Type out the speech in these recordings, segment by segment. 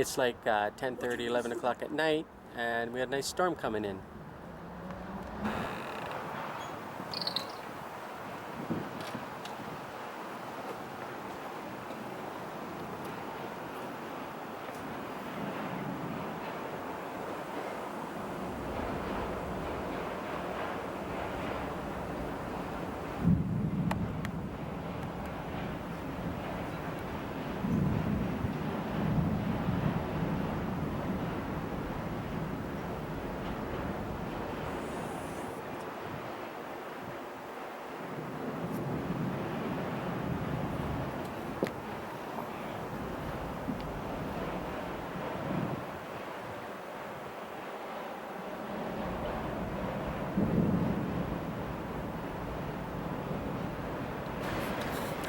It's like 10:30, 11 o'clock at night, and we had a nice storm coming in.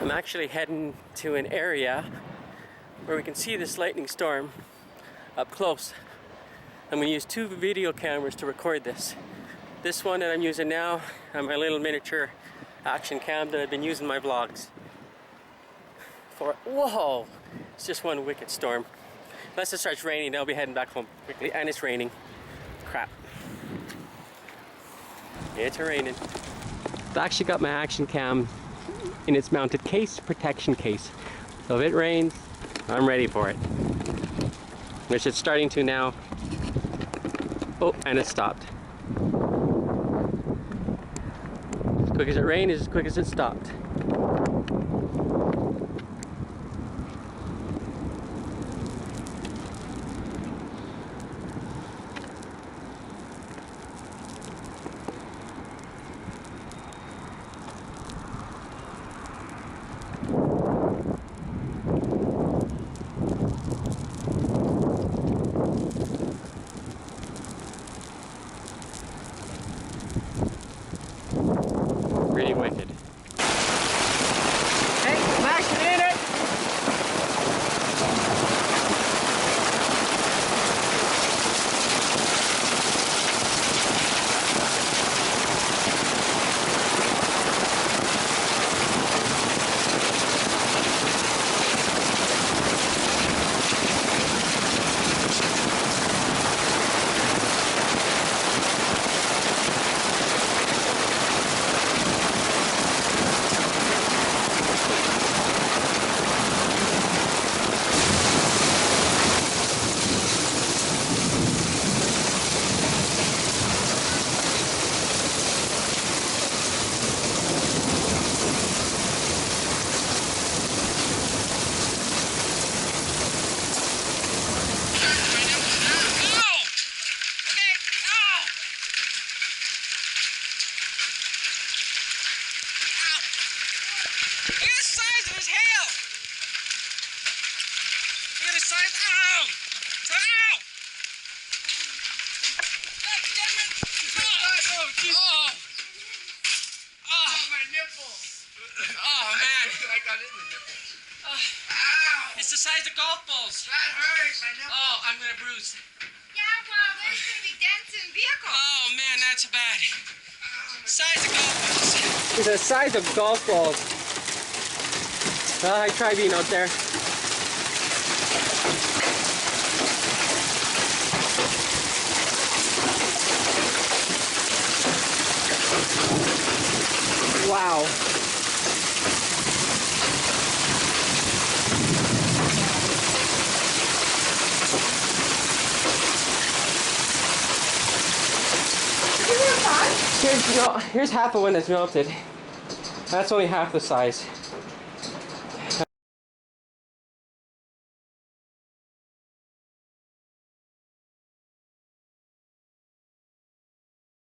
I'm actually heading to an area where we can see this lightning storm up close. I'm going to use 2 video cameras to record this. This one that I'm using now, and my little miniature action cam that I've been using in my vlogs. Whoa! It's just one wicked storm. Unless it starts raining, I'll be heading back home quickly. And it's raining. Crap. It's raining. I've actually got my action cam in its mounted case, protection case. So if it rains, I'm ready for it. Which it's starting to now. Oh, and it stopped. As quick as it rained is as quick as it stopped. Pretty wicked. Hey, I'm actually in it! It's the size of golf balls. That hurts. I know. Oh, I'm gonna bruise. Yeah, well, there's gonna be dents in vehicles. Oh man, that's bad. Size of golf balls. It's the size of golf balls. Well, I try being out there. Wow. Here's half of one that's melted. That's only half the size.